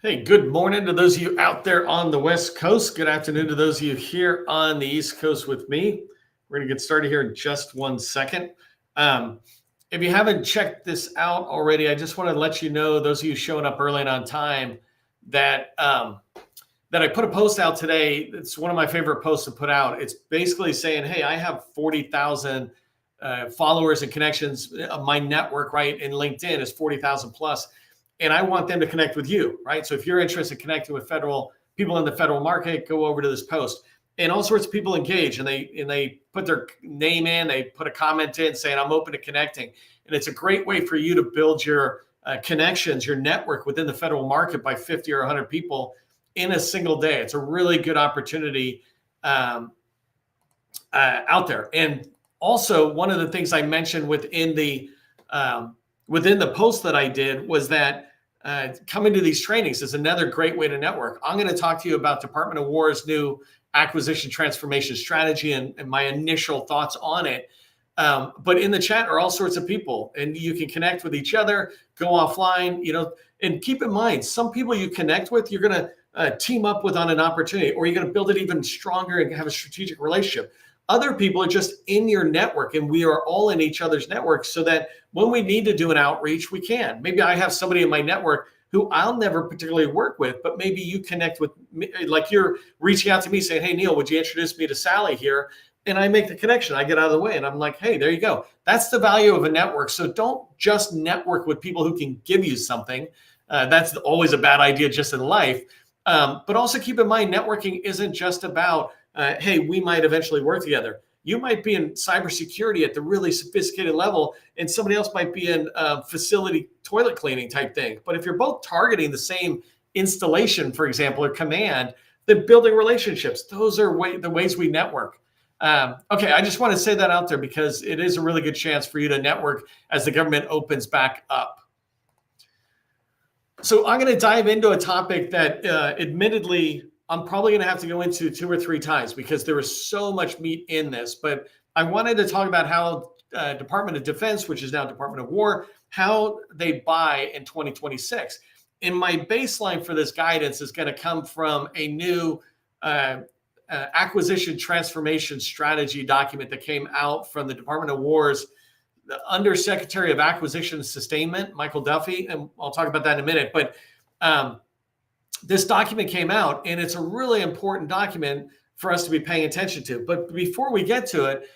Hey, good morning to those of you out there on the West Coast. Good afternoon to those of you here on the East Coast with me. We're going to get started here in just 1 second. Um, if you haven't checked this out already, I just want to let you know, those of you showing up early and on time, that that I put a post out today. It's one of my favorite posts to put out. It's basically saying, hey, I have 40,000 followers and connections. My network, right, in LinkedIn is 40,000 plus. And I want them to connect with you, right? So if you're interested in connecting with federal people in the federal market, go over to this post. And all sorts of people engage, and they put their name in, they put a comment in saying, I'm open to connecting. And it's a great way for you to build your connections, your network within the federal market by 50 or 100 people in a single day. It's a really good opportunity out there. And also, one of the things I mentioned within the post that I did was that coming to these trainings is another great way to network. I'm going to talk to you about Department of War's new acquisition transformation strategy and my initial thoughts on it. But in the chat are all sorts of people, and you can connect with each other, go offline, and keep in mind, some people you connect with, you're going to team up with on an opportunity, or you're going to build it even stronger and have a strategic relationship. Other people are just in your network, and we are all in each other's network, so that when we need to do an outreach, we can. Maybe I have somebody in my network who I'll never particularly work with, but maybe you connect with me, like you're reaching out to me saying, hey, Neil, would you introduce me to Sally here? And I make the connection. I get out of the way and I'm like, hey, there you go. That's the value of a network. So don't just network with people who can give you something. That's always a bad idea just in life. But also keep in mind, networking isn't just about hey, we might eventually work together. You might be in cybersecurity at the really sophisticated level, and somebody else might be in facility toilet cleaning type thing. But if you're both targeting the same installation, for example, or command, then building relationships, those are the ways we network. Okay, I just want to say that out there because it is a really good chance for you to network as the government opens back up. So I'm going to dive into a topic that admittedly, I'm probably going to have to go into 2 or 3 times because there is so much meat in this. But I wanted to talk about how Department of Defense, which is now Department of War, how they buy in 2026. And my baseline for this guidance is going to come from a new acquisition transformation strategy document that came out from the Department of War's the Undersecretary of Acquisition and Sustainment, Michael Duffy, and I'll talk about that in a minute. But this document came out, and it's a really important document for us to be paying attention to. But before we get to it,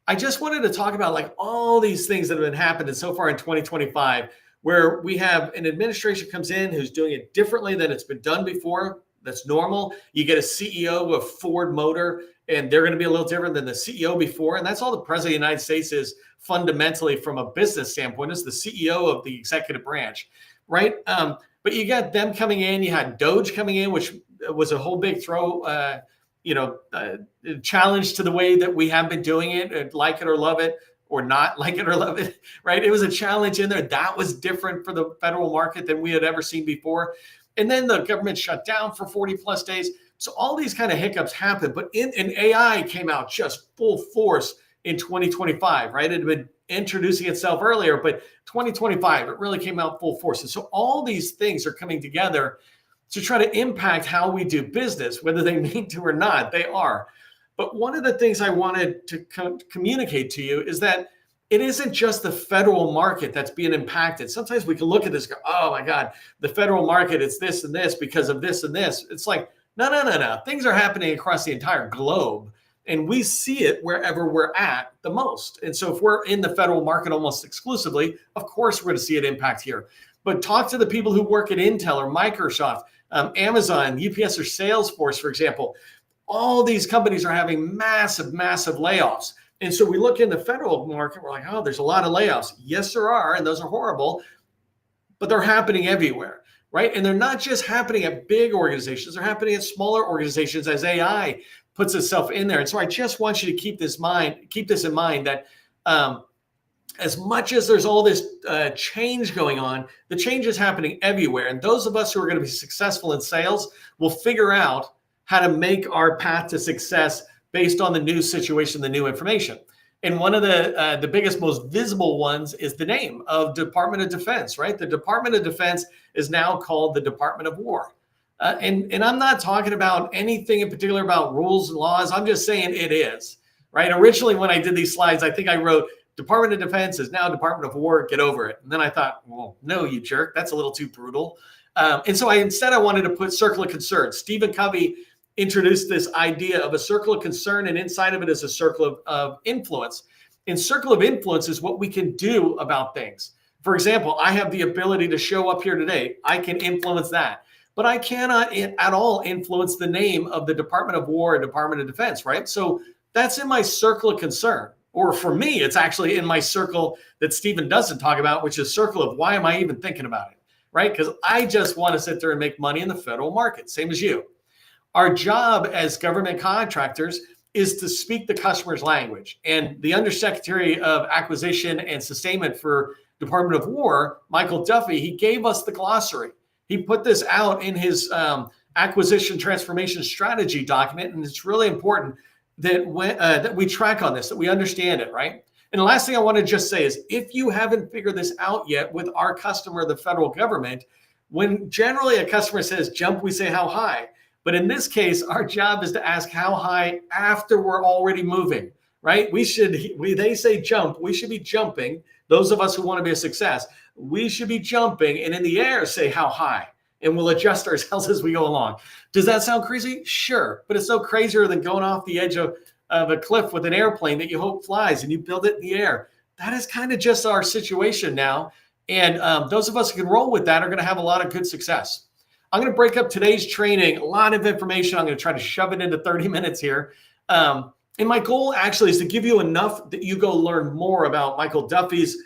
I just wanted to talk about like all these things that have been happening so far in 2025, where we have an administration comes in who's doing it differently than it's been done before. That's normal. You get a CEO of Ford Motor, and they're going to be a little different than the CEO before. And that's all the president of the United States is fundamentally from a business standpoint, is the CEO of the executive branch, right? But you got them coming in. You had Doge coming in, which was a whole big challenge to the way that we have been doing it, like it or love it, or not like it or love it, right? It was a challenge in there. That was different for the federal market than we had ever seen before. And then the government shut down for 40 plus days. So all these kind of hiccups happened. But in AI came out just full force in 2025, right? It had been introducing itself earlier, but 2025, it really came out full force. And so all these things are coming together to try to impact how we do business, whether they mean to or not, they are. But one of the things I wanted to communicate to you is that it isn't just the federal market that's being impacted. Sometimes we can look at this and go, oh my God, the federal market, it's this and this because of this and this. It's like, no. Things are happening across the entire globe. And we see it wherever we're at the most. And so if we're in the federal market almost exclusively, of course, we're going to see an impact here. But talk to the people who work at Intel or Microsoft, Amazon, UPS, or Salesforce, for example. All these companies are having massive layoffs. And so we look in the federal market, we're like, oh, there's a lot of layoffs. Yes, there are, and those are horrible, but they're happening everywhere, right? And they're not just happening at big organizations, they're happening at smaller organizations as AI puts itself in there. And so I just want you to keep this in mind that as much as there's all this change going on, the change is happening everywhere. And those of us who are going to be successful in sales will figure out how to make our path to success based on the new situation, the new information. And one of the biggest, most visible ones is the name of Department of Defense, right? The Department of Defense is now called the Department of War. And I'm not talking about anything in particular about rules and laws. I'm just saying it is, right? Originally, when I did these slides, I think I wrote Department of Defense is now Department of War, get over it. And then I thought, well, no, you jerk, that's a little too brutal. And so I wanted to put circle of concern. Stephen Covey introduced this idea of a circle of concern, and inside of it is a circle of influence. And circle of influence is what we can do about things. For example, I have the ability to show up here today. I can influence that. But I cannot at all influence the name of the Department of War and Department of Defense, right? So that's in my circle of concern. Or for me, it's actually in my circle that Stephen doesn't talk about, which is circle of why am I even thinking about it, right? Because I just want to sit there and make money in the federal market, same as you. Our job as government contractors is to speak the customer's language. And the Undersecretary of Acquisition and Sustainment for Department of War, Michael Duffy, he gave us the glossary. He put this out in his acquisition transformation strategy document, and it's really important that we track on this, that we understand it, right? And the last thing I want to just say is, if you haven't figured this out yet with our customer, the federal government, when generally a customer says jump, we say how high. But in this case, our job is to ask how high after we're already moving, right? They say jump, we should be jumping. Those of us who want to be a success, we should be jumping, and in the air say how high, and we'll adjust ourselves as we go along. Does that sound crazy? Sure, but it's no crazier than going off the edge of a cliff with an airplane that you hope flies and you build it in the air. That is kind of just our situation now. And those of us who can roll with that are going to have a lot of good success. I'm going to break up today's training, a lot of information. I'm going to try to shove it into 30 minutes here. And my goal actually is to give you enough that you go learn more about Michael Duffy's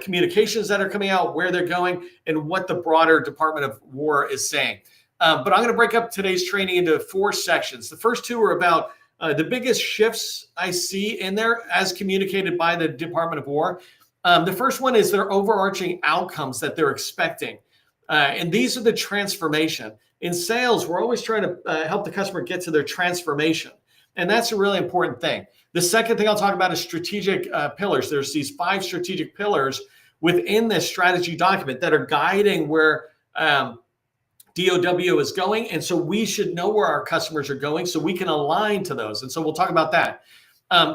communications that are coming out, where they're going, and what the broader Department of War is saying. But I'm going to break up today's training into 4 sections. The first 2 are about the biggest shifts I see in there as communicated by the Department of War. The first one is their overarching outcomes that they're expecting. And these are the transformation. In sales, we're always trying to help the customer get to their transformation. And that's a really important thing. The second thing I'll talk about is strategic pillars. There's these 5 strategic pillars within this strategy document that are guiding where DOW is going. And so we should know where our customers are going so we can align to those. And so we'll talk about that.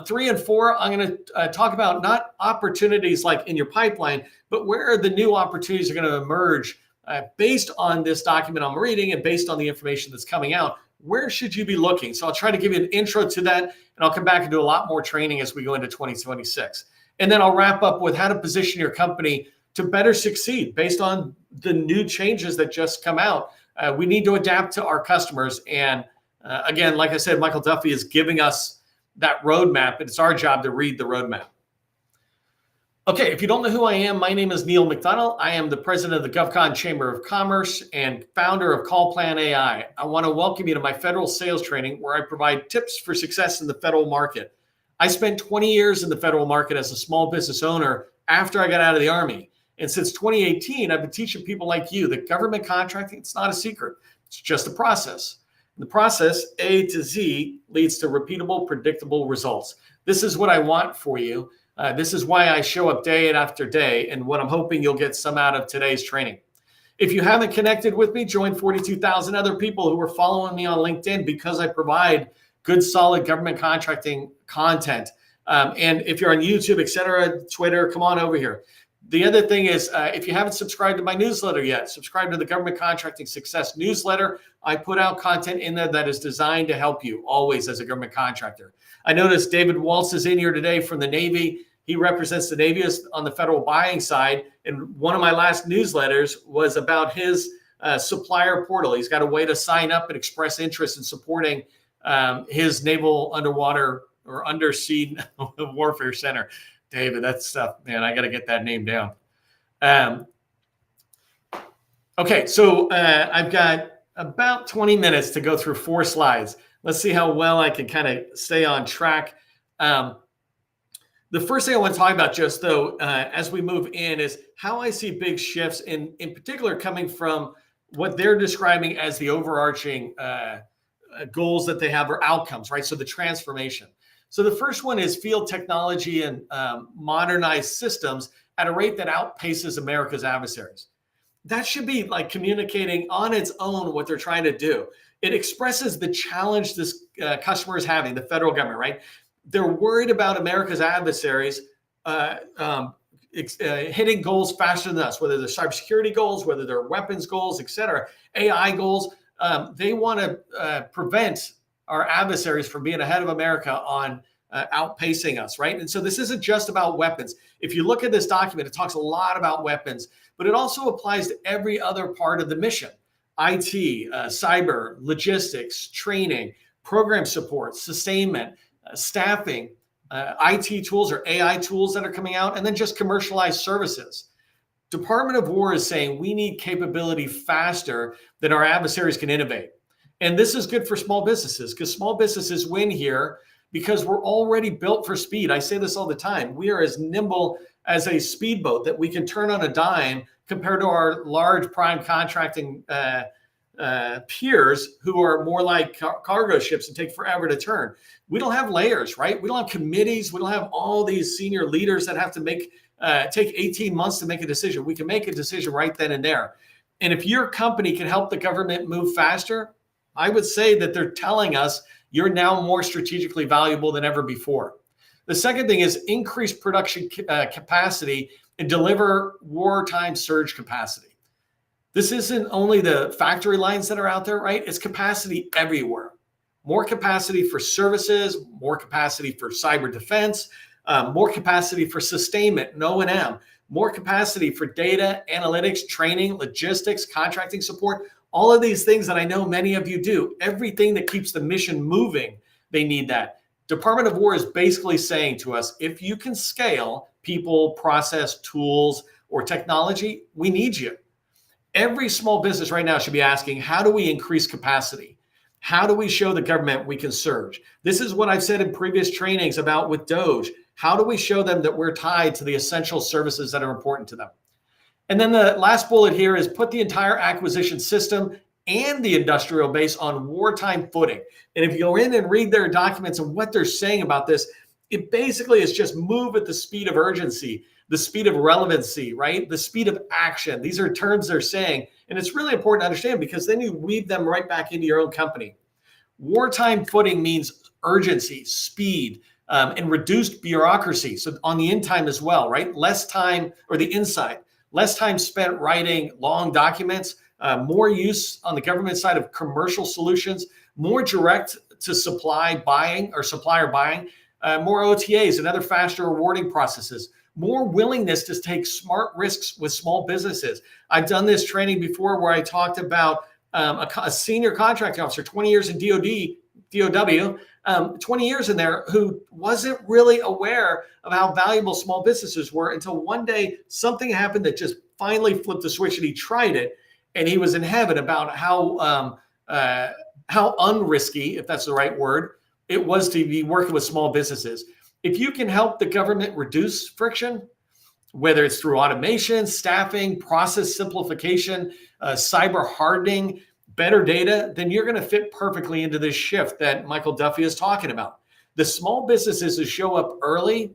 3 and 4, I'm going to talk about not opportunities like in your pipeline, but where the new opportunities are going to emerge based on this document I'm reading and based on the information that's coming out. Where should you be looking? So I'll try to give you an intro to that, and I'll come back and do a lot more training as we go into 2026. And then I'll wrap up with how to position your company to better succeed based on the new changes that just come out. We need to adapt to our customers. And again, like I said, Michael Duffy is giving us that roadmap, and it's our job to read the roadmap. Okay, if you don't know who I am, my name is Neil McDonald. I am the president of the GovCon Chamber of Commerce and founder of CallPlan AI. I want to welcome you to my federal sales training where I provide tips for success in the federal market. I spent 20 years in the federal market as a small business owner after I got out of the Army. And since 2018, I've been teaching people like you that government contracting, it's not a secret. It's just a process. The process, A to Z, leads to repeatable, predictable results. This is what I want for you. This is why I show up day after day, and what I'm hoping you'll get some out of today's training. If you haven't connected with me, join 42,000 other people who are following me on LinkedIn because I provide good, solid government contracting content. And if you're on YouTube, etc., Twitter, come on over here. The other thing is, if you haven't subscribed to my newsletter yet, subscribe to the Government Contracting Success newsletter. I put out content in there that is designed to help you always as a government contractor. I noticed David Waltz is in here today from the Navy. He represents the Navy on the federal buying side. And one of my last newsletters was about his supplier portal. He's got a way to sign up and express interest in supporting his Naval Underwater or Undersea Warfare Center. David, that's stuff, man. I got to get that name down. Okay, so I've got about 20 minutes to go through 4 slides. Let's see how well I can kind of stay on track. The first thing I want to talk about just though, as we move in, is how I see big shifts in particular coming from what they're describing as the overarching goals that they have or outcomes, right? So the transformation. So the first one is field technology and modernized systems at a rate that outpaces America's adversaries. that should be like communicating on its own what they're trying to do. It expresses the challenge this customer is having, the federal government, right? They're worried about America's adversaries hitting goals faster than us, whether they're cybersecurity goals, whether they're weapons goals, et cetera, AI goals. They want to prevent our adversaries from being ahead of America on outpacing us, right? And so this isn't just about weapons. If you look at this document, it talks a lot about weapons, but it also applies to every other part of the mission: IT, cyber, logistics, training, program support, sustainment, staffing, IT tools or AI tools that are coming out, and then just commercialized services. Department of War is saying we need capability faster than our adversaries can innovate. And this is good for small businesses because small businesses win here because we're already built for speed. I say this all the time. We are as nimble as a speedboat that we can turn on a dime compared to our large prime contracting peers who are more like cargo ships and take forever to turn. We don't have layers, right? We don't have committees. We don't have all these senior leaders that have to take 18 months to make a decision. We can make a decision right then and there. And if your company can help the government move faster, I would say that they're telling us you're now more strategically valuable than ever before. The second thing is increase production capacity and deliver wartime surge capacity. This isn't only the factory lines that are out there, right? It's capacity everywhere. More capacity for services, more capacity for cyber defense, more capacity for sustainment and O&M, more capacity for data, analytics, training, logistics, contracting support, all of these things that I know many of you do. Everything that keeps the mission moving, they need that. Department of War is basically saying to us, if you can scale people, process, tools, or technology, we need you. Every small business right now should be asking, how do we increase capacity? How do we show the government we can surge? This is what I've said in previous trainings about with Doge. How do we show them that we're tied to the essential services that are important to them? And then the last bullet here is put the entire acquisition system and the industrial base on wartime footing. And if you go in and read their documents and what they're saying about this, it basically is just move at the speed of urgency, the speed of relevancy, right? The speed of action. These are terms they're saying. And it's really important to understand because then you weave them right back into your own company. Wartime footing means urgency, speed, and reduced bureaucracy. So on the in time as well, right? Less time, or the inside, less time spent writing long documents, more use on the government side of commercial solutions, more direct to supplier buying, more OTAs and other faster rewarding processes, more willingness to take smart risks with small businesses. I've done this training before where I talked about a senior contracting officer, 20 years in DOW, 20 years in there, who wasn't really aware of how valuable small businesses were until one day something happened that just finally flipped the switch and he tried it. And he was in heaven about how unrisky, if that's the right word, it was to be working with small businesses. If you can help the government reduce friction, whether it's through automation, staffing, process simplification, cyber hardening, better data, then you're going to fit perfectly into this shift that Michael Duffy is talking about. The small businesses who show up early,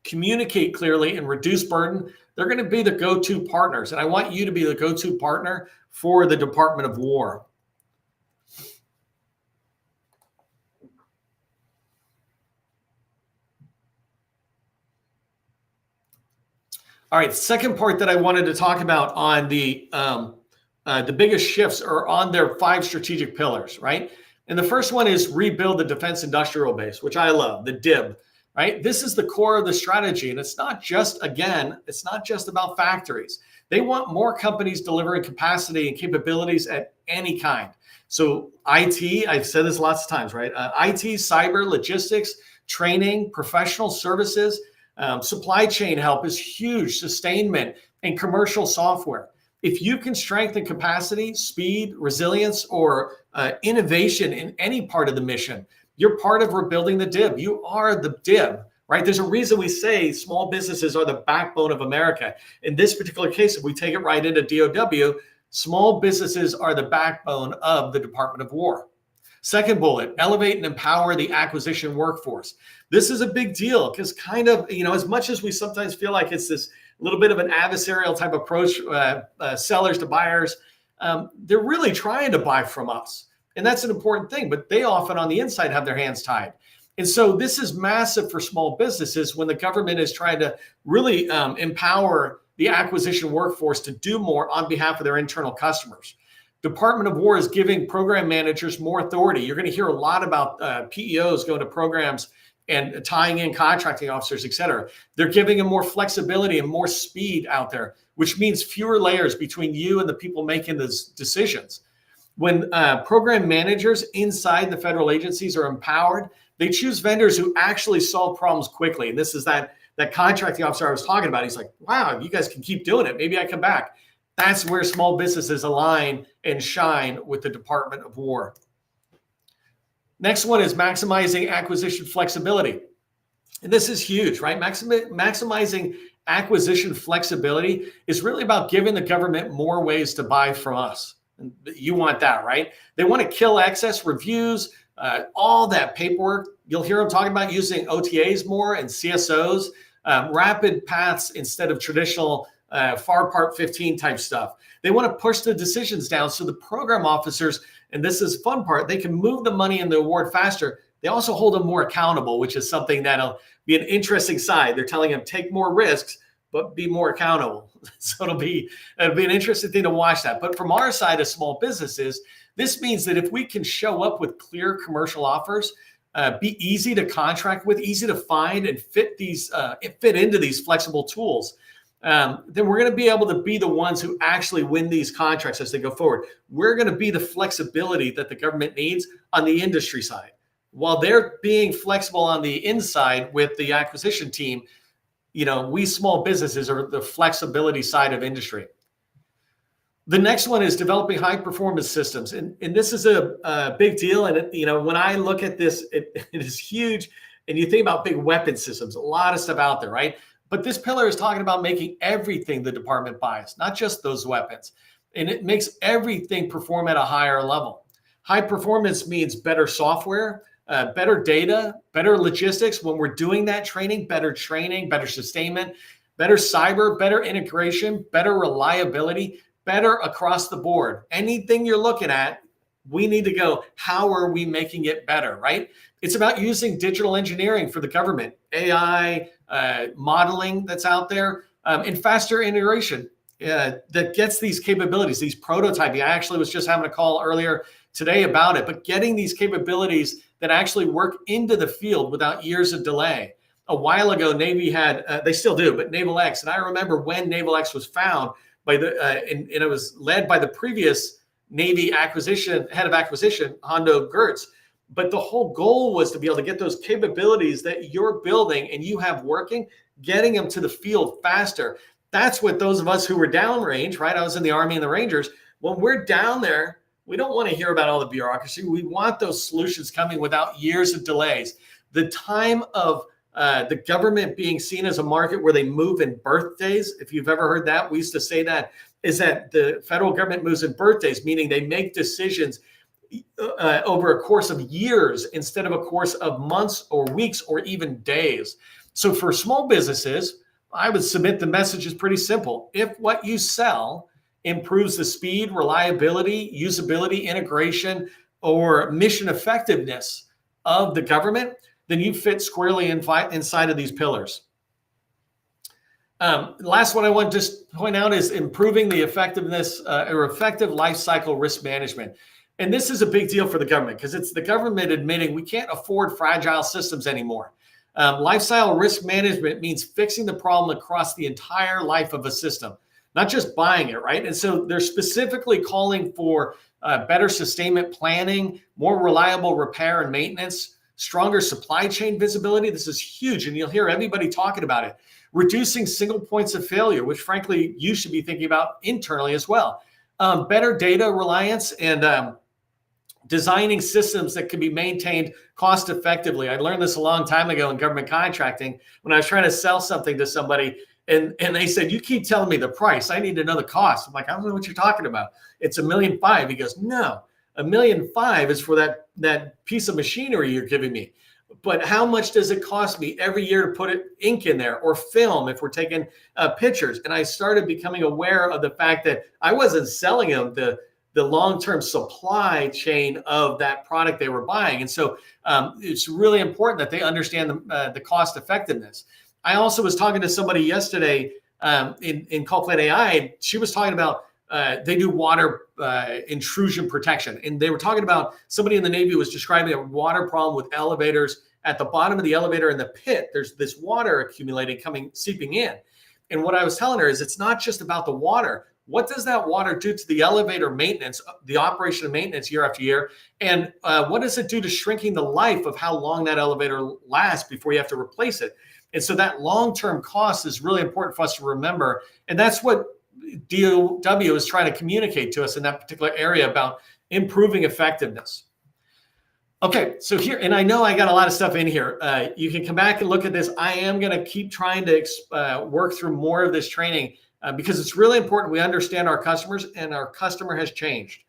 communicate clearly, and reduce burden, they're going to be the go-to partners. And I want you to be the go-to partner for the Department of War. All right, second part that I wanted to talk about on the biggest shifts are on their 5 strategic pillars, right? And the first one is rebuild the defense industrial base, which I love, the DIB, right? This is the core of the strategy. And it's not just about factories. They want more companies delivering capacity and capabilities at any kind. So IT, I've said this lots of times, right? IT, cyber, logistics, training, professional services, supply chain help is huge, sustainment, and commercial software. If you can strengthen capacity, speed, resilience, or innovation in any part of the mission, you're part of rebuilding the DIB. You are the DIB, right? There's a reason we say small businesses are the backbone of America. In this particular case, if we take it right into DOW, small businesses are the backbone of the Department of War. Second bullet, elevate and empower the acquisition workforce. This is a big deal because kind of, as much as we sometimes feel like it's this little bit of an adversarial type approach, sellers to buyers. They're really trying to buy from us. And that's an important thing, but they often on the inside have their hands tied. And so this is massive for small businesses when the government is trying to really empower the acquisition workforce to do more on behalf of their internal customers. Department of War is giving program managers more authority. You're going to hear a lot about PEOs going to programs and tying in contracting officers, et cetera. They're giving them more flexibility and more speed out there, which means fewer layers between you and the people making those decisions. When program managers inside the federal agencies are empowered, they choose vendors who actually solve problems quickly. And this is that contracting officer I was talking about. He's like, wow, you guys can keep doing it. Maybe I come back. That's where small businesses align and shine with the Department of War. Next one is maximizing acquisition flexibility. And this is huge, right? Maximizing acquisition flexibility is really about giving the government more ways to buy from us. And you want that, right? They want to kill excess reviews, all that paperwork. You'll hear them talking about using OTAs more and CSOs, rapid paths instead of traditional FAR Part 15 type stuff. They want to push the decisions down so the program officers, and this is the fun part, they can move the money in the award faster. They also hold them more accountable, which is something that'll be an interesting side. They're telling them take more risks, but be more accountable. So it'll be an interesting thing to watch that. But from our side as small businesses, this means that if we can show up with clear commercial offers, be easy to contract with, easy to find, and fit into these flexible tools, then we're going to be able to be the ones who actually win these contracts as they go forward. We're going to be the flexibility that the government needs on the industry side. While they're being flexible on the inside with the acquisition team, we small businesses are the flexibility side of industry. The next one is developing high performance systems. And this is a big deal. And, when I look at this, it is huge. And you think about big weapon systems, a lot of stuff out there, right? But this pillar is talking about making everything the department buys, not just those weapons. And it makes everything perform at a higher level. High performance means better software, better data, better logistics. When we're doing that training, better sustainment, better cyber, better integration, better reliability, better across the board. Anything you're looking at, we need to go, how are we making it better, right? It's about using digital engineering for the government, AI, modeling that's out there, and faster integration that gets these capabilities, these prototyping. I actually was just having a call earlier today about it, but getting these capabilities that actually work into the field without years of delay. A while ago, Navy had, they still do, but Naval X. And I remember when Naval X was found by and it was led by the previous Navy head of acquisition, Hondo Gertz. But the whole goal was to be able to get those capabilities that you're building and you have working, getting them to the field faster. That's what those of us who were downrange, right? I was in the Army and the Rangers. When we're down there, we don't want to hear about all the bureaucracy. We want those solutions coming without years of delays. The time of the government being seen as a market where they move in birthdays, if you've ever heard that, we used to say that, is that the federal government moves in birthdays, meaning they make decisions over a course of years instead of a course of months or weeks or even days. So for small businesses, I would submit the message is pretty simple. If what you sell improves the speed, reliability, usability, integration, or mission effectiveness of the government, then you fit squarely inside of these pillars. The last one I want to just point out is improving the effectiveness or effective life cycle risk management. And this is a big deal for the government because it's the government admitting we can't afford fragile systems anymore. Lifestyle risk management means fixing the problem across the entire life of a system, not just buying it, right? And so they're specifically calling for better sustainment planning, more reliable repair and maintenance, stronger supply chain visibility. This is huge, and you'll hear everybody talking about it. Reducing single points of failure, which frankly, you should be thinking about internally as well. Better data reliance and designing systems that can be maintained cost effectively. I learned this a long time ago in government contracting when I was trying to sell something to somebody and they said, you keep telling me the price. I need to know the cost. I'm like, I don't know what you're talking about. It's $1.5 million. He goes, no, $1.5 million is for that piece of machinery you're giving me. but how much does it cost me every year to put ink in there or film if we're taking pictures? And I started becoming aware of the fact that I wasn't selling them the long-term supply chain of that product they were buying. And so it's really important that they understand the cost effectiveness. I also was talking to somebody yesterday in Call Plan AI, and she was talking about they do water intrusion protection. And they were talking about somebody in the Navy was describing a water problem with elevators. At the bottom of the elevator in the pit, there's this water accumulating, seeping in. And what I was telling her is it's not just about the water. What does that water do to the elevator maintenance, the operation of maintenance year after year? And what does it do to shrinking the life of how long that elevator lasts before you have to replace it? And so that long-term cost is really important for us to remember. And that's what DOW is trying to communicate to us in that particular area about improving effectiveness. Okay, so here, and I know I got a lot of stuff in here. You can come back and look at this. I am going to keep trying to work through more of this training because it's really important we understand our customers, and our customer has changed.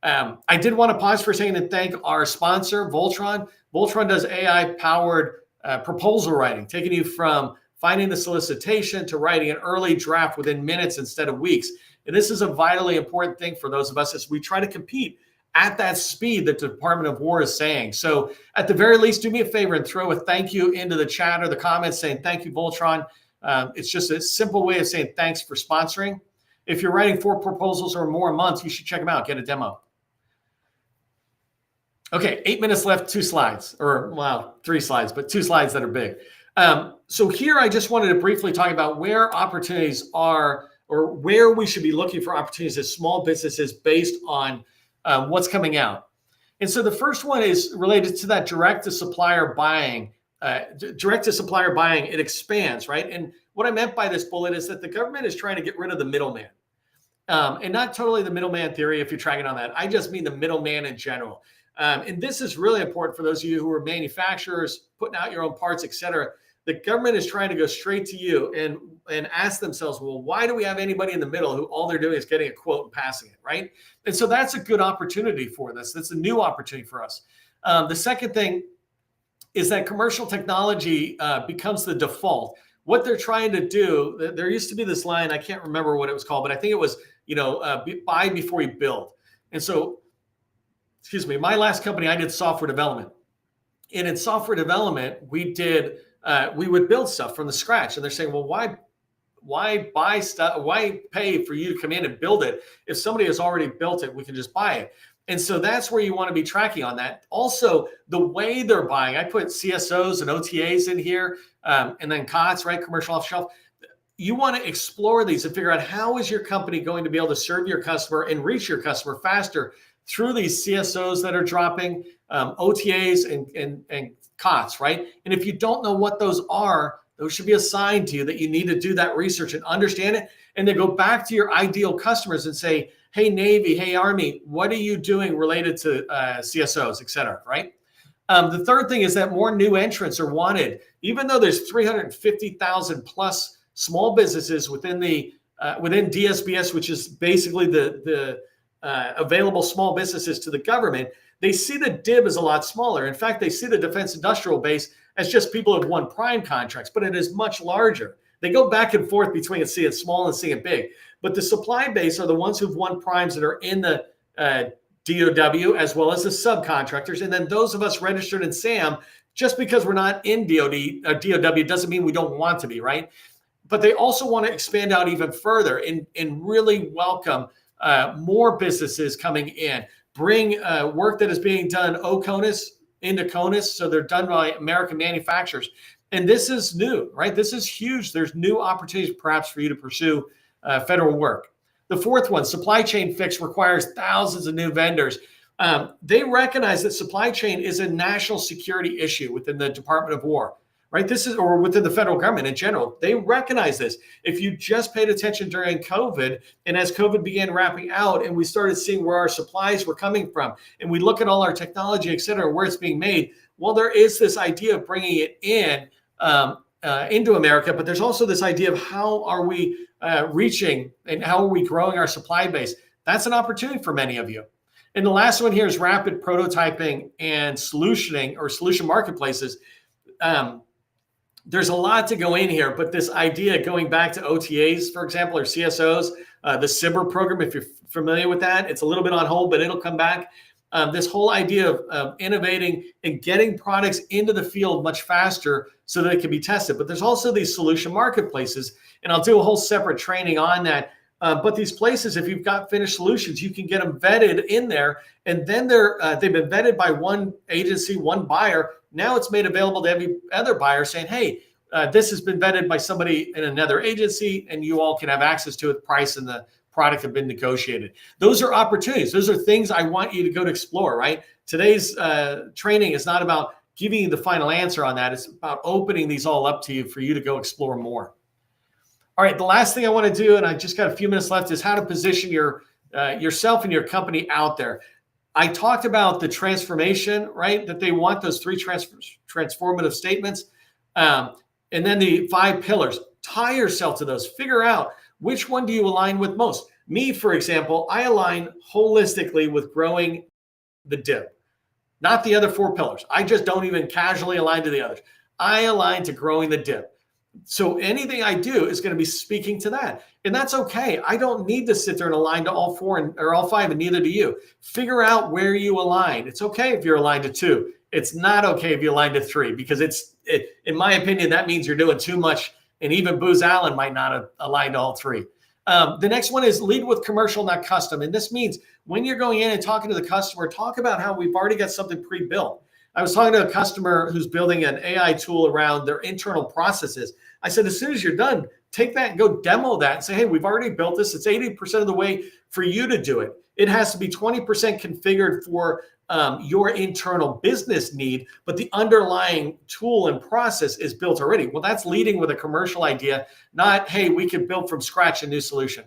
I did want to pause for a second and thank our sponsor, Voltron. Voltron does AI-powered proposal writing, taking you from finding the solicitation to writing an early draft within minutes instead of weeks. And this is a vitally important thing for those of us as we try to compete at that speed that the Department of War is saying. So at the very least, do me a favor and throw a thank you into the chat or the comments saying, thank you, Voltron. It's just a simple way of saying thanks for sponsoring. If you're writing 4 proposals or more a month, you should check them out, get a demo. Okay, 8 minutes left, 2 slides, or well, 3 slides, but 2 slides that are big. So here I just wanted to briefly talk about where opportunities are, or where we should be looking for opportunities as small businesses based on what's coming out. And so the first one is related to that direct to supplier buying. Direct to supplier buying, it expands, right? And what I meant by this bullet is that the government is trying to get rid of the middleman. And not totally the middleman theory if you're tracking on that. I just mean the middleman in general. And this is really important for those of you who are manufacturers, putting out your own parts, et cetera. The government is trying to go straight to you and ask themselves, well, why do we have anybody in the middle who all they're doing is getting a quote and passing it, right? And so that's a good opportunity for this. That's a new opportunity for us. The second thing is that commercial technology becomes the default. What they're trying to do, there used to be this line, I can't remember what it was called, but I think it was, buy before you build. And so, excuse me, my last company, I did software development. And in software development, we would build stuff from the scratch. And they're saying, well, why buy stuff? Why pay for you to come in and build it? If somebody has already built it, we can just buy it. And so that's where you want to be tracking on that. Also, the way they're buying, I put CSOs and OTAs in here, and then COTS, right? Commercial off shelf. You want to explore these and figure out how is your company going to be able to serve your customer and reach your customer faster through these CSOs that are dropping, OTAs and COTS, right? And if you don't know what those are, those should be assigned to you that you need to do that research and understand it. And then go back to your ideal customers and say, hey, Navy, hey, Army, what are you doing related to CSOs, et cetera, right? The third thing is that more new entrants are wanted. Even though there's 350,000 plus small businesses within DSBS, which is basically the available small businesses to the government, they see the DIB as a lot smaller. In fact, they see the defense industrial base as just people who have won prime contracts, but it is much larger. They go back and forth between seeing it small and seeing it big. But the supply base are the ones who've won primes that are in the DOW as well as the subcontractors. And then those of us registered in SAM, just because we're not in DOW doesn't mean we don't want to be, right? But they also want to expand out even further and really welcome more businesses coming in. Bring work that is being done OCONUS into CONUS, so they're done by American manufacturers. And this is new, right? This is huge. There's new opportunities perhaps for you to pursue federal work. The fourth one, supply chain fix requires thousands of new vendors. They recognize that supply chain is a national security issue within the Department of War, right? Or within the federal government in general. They recognize this. If you just paid attention during COVID, and as COVID began wrapping out and we started seeing where our supplies were coming from, and we look at all our technology, et cetera, where it's being made, well, there is this idea of bringing it in into America, but there's also this idea of how are we reaching and how are we growing our supply base? That's an opportunity for many of you. And the last one here is rapid prototyping and solutioning or solution marketplaces. There's a lot to go in here, but this idea going back to OTAs, for example, or CSOs, the SIBR program, if you're familiar with that, it's a little bit on hold, but it'll come back. This whole idea of innovating and getting products into the field much faster so that it can be tested. But there's also these solution marketplaces, and I'll do a whole separate training on that. But these places, if you've got finished solutions, you can get them vetted in there, and then they've been vetted by one agency, one buyer. Now it's made available to every other buyer saying, hey, this has been vetted by somebody in another agency, and you all can have access to it. Price and the product have been negotiated. Those are opportunities. Those are things I want you to go to explore, right? Today's training is not about giving you the final answer on that. It's about opening these all up to you for you to go explore more. All right, the last thing I want to do, and I just got a few minutes left, is how to position yourself and your company out there. I talked about the transformation, right? That they want those 3 transformative statements. And then the 5 pillars. Tie yourself to those. Figure out which one do you align with most. Me, for example, I align holistically with growing the dip, not the other 4 pillars. I just don't even casually align to the others. I align to growing the dip. So anything I do is going to be speaking to that. And that's okay. I don't need to sit there and align to all 4 or all 5, and neither do you. Figure out where you align. It's okay if you're aligned to 2. It's not okay if you align to 3, because in my opinion, that means you're doing too much. And even Booz Allen might not have aligned to all 3. The next one is lead with commercial, not custom. And this means when you're going in and talking to the customer, talk about how we've already got something pre-built. I was talking to a customer who's building an AI tool around their internal processes. I said, as soon as you're done, take that and go demo that and say, hey, we've already built this. It's 80% of the way for you to do it. It has to be 20% configured for your internal business need, but the underlying tool and process is built already. Well, that's leading with a commercial idea, not, hey, we can build from scratch a new solution.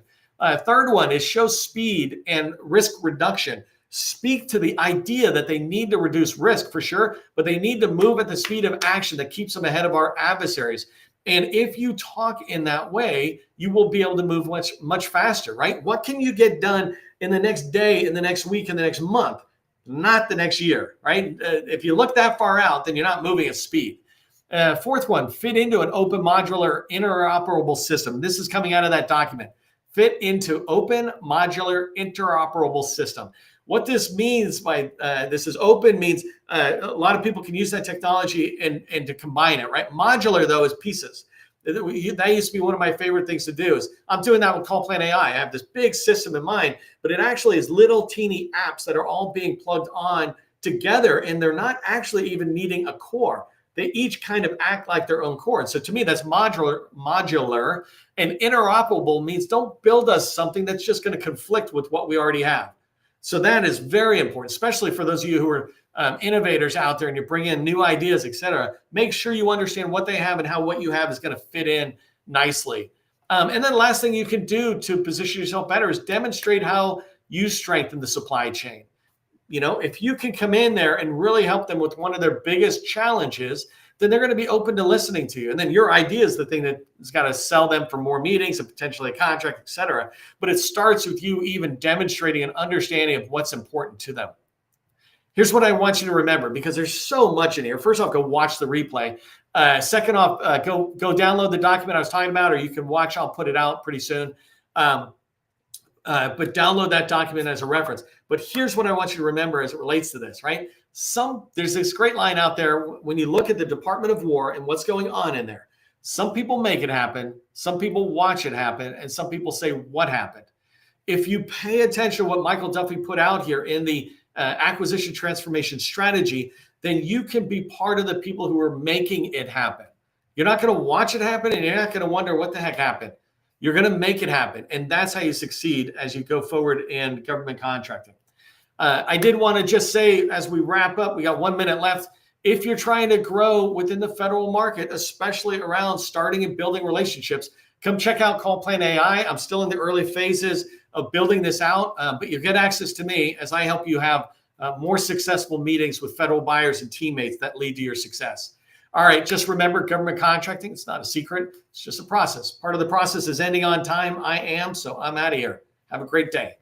Third one is show speed and risk reduction. Speak to the idea that they need to reduce risk for sure, but they need to move at the speed of action that keeps them ahead of our adversaries. And if you talk in that way, you will be able to move much faster, right? What can you get done in the next day, in the next week, in the next month? Not the next year, right? If you look that far out, then you're not moving at speed. Fourth one, fit into an open, modular, interoperable system. This is coming out of that document. Fit into open, modular, interoperable system. What this means by this is open means a lot of people can use that technology and to combine it, right? Modular, though, is pieces. That used to be one of my favorite things to do. Is I'm doing that with Call Plan AI. I have this big system in mind, but it actually is little teeny apps that are all being plugged on together, and they're not actually even needing a core. They each kind of act like their own core. And so to me, that's modular, and interoperable means don't build us something that's just going to conflict with what we already have. So that is very important, especially for those of you who are innovators out there and you bring in new ideas, et cetera. Make sure you understand what they have and how what you have is going to fit in nicely. And then the last thing you can do to position yourself better is demonstrate how you strengthen the supply chain. You know, if you can come in there and really help them with one of their biggest challenges, then they're going to be open to listening to you. And then your idea is the thing that has got to sell them for more meetings and potentially a contract, et cetera. But it starts with you even demonstrating an understanding of what's important to them. Here's what I want you to remember, because there's so much in here. First off, go watch the replay. Second off, go download the document I was talking about, or you can watch. I'll put it out pretty soon. But download that document as a reference. But here's what I want you to remember as it relates to this, right? There's this great line out there when you look at the Department of War and what's going on in there. Some people make it happen, some people watch it happen, and some people say, what happened? If you pay attention to what Michael Duffy put out here in the acquisition transformation strategy, then you can be part of the people who are making it happen. You're not going to watch it happen, and you're not going to wonder what the heck happened. You're going to make it happen. And that's how you succeed as you go forward in government contracting. I did want to just say, as we wrap up, we got 1 minute left. If you're trying to grow within the federal market, especially around starting and building relationships, come check out Call Plan AI. I'm still in the early phases of building this out, but you get access to me as I help you have more successful meetings with federal buyers and teammates that lead to your success. All right, just remember, government contracting, it's not a secret. It's just a process. Part of the process is ending on time. I am, so I'm out of here. Have a great day.